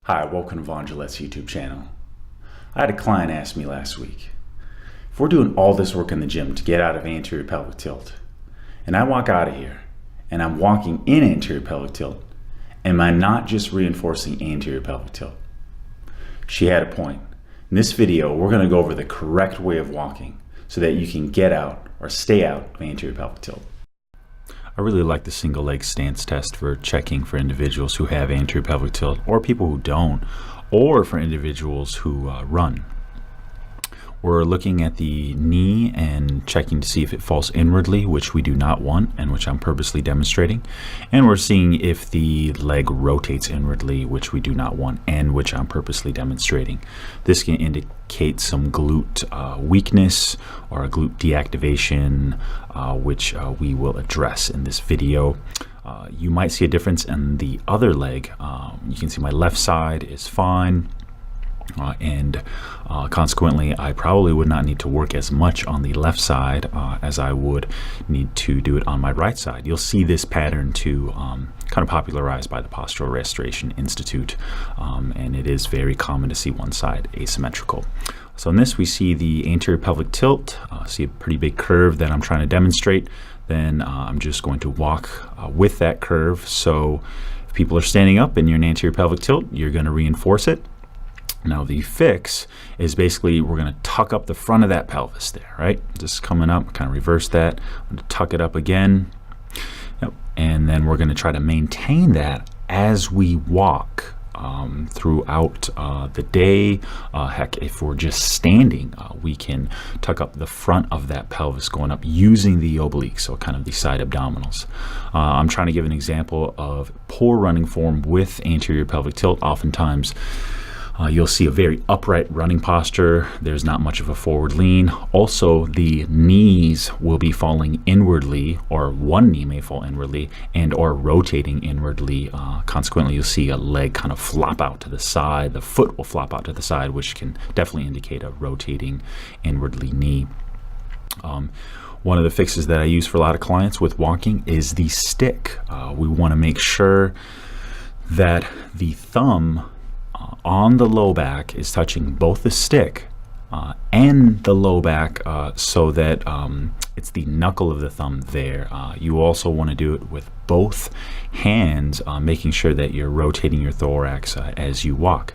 Hi, welcome to Von Gillette's YouTube channel. I had a client ask me last week, if we're doing all this work in the gym to get out of anterior pelvic tilt, and I walk out of here and I'm walking in anterior pelvic tilt, am I not just reinforcing anterior pelvic tilt? She had a point. In this video, we're going to go over the correct way of walking so that you can get out or stay out of anterior pelvic tilt. I really like the single leg stance test for checking for individuals who have anterior pelvic tilt or people who don't, or for individuals who run. We're looking at the knee and checking to see if it falls inwardly, which we do not want and which I'm purposely demonstrating. And we're seeing if the leg rotates inwardly, which we do not want and which I'm purposely demonstrating. This can indicate some glute weakness or a glute deactivation, which we will address in this video. You might see a difference in the other leg. You can see my left side is fine. Consequently, I probably would not need to work as much on the left side as I would need to do it on my right side. You'll see this pattern too kind of popularized by the Postural Restoration Institute, and it is very common to see one side asymmetrical. So in this, we see the anterior pelvic tilt, see a pretty big curve that I'm trying to demonstrate. Then I'm just going to walk with that curve. So if people are standing up and you're in anterior pelvic tilt, you're going to reinforce it. Now the fix is basically we're going to tuck up the front of that pelvis there, right? Just coming up, kind of reverse that. I'm going to tuck it up again. Yep. And then we're going to try to maintain that as we walk throughout the day. Heck, if we're just standing, we can tuck up the front of that pelvis going up using the obliques, so kind of the side abdominals. I'm trying to give an example of poor running form with anterior pelvic tilt. Oftentimes, you'll see a very upright running posture. There's not much of a forward lean. Also, the knees will be falling inwardly, or one knee may fall inwardly and or rotating inwardly. Consequently, you'll see a leg kind of flop out to the side. The foot will flop out to the side, which can definitely indicate a rotating inwardly knee. One of the fixes that I use for a lot of clients with walking is the stick. We want to make sure that the thumb on the low back is touching both the stick and the low back, so that it's the knuckle of the thumb there. You also want to do it with both hands, making sure that you're rotating your thorax as you walk.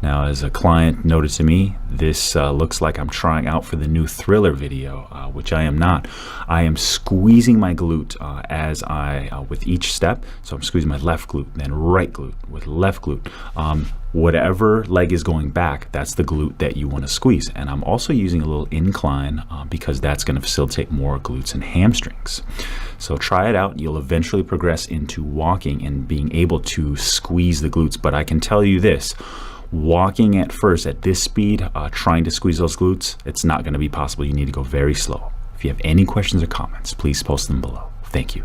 Now, as a client noted to me, this looks like I'm trying out for the new Thriller video, which I am not. I am squeezing my glute as I, with each step. So I'm squeezing my left glute, then right glute with left glute. Whatever leg is going back, that's the glute that you want to squeeze. And I'm also using a little incline because that's going to facilitate more glutes and hamstrings. So try it out. You'll eventually progress into walking and being able to squeeze the glutes. But I can tell you this, walking at first at this speed, trying to squeeze those glutes, it's not going to be possible. You need to go very slow. If you have any questions or comments, please post them below. Thank you.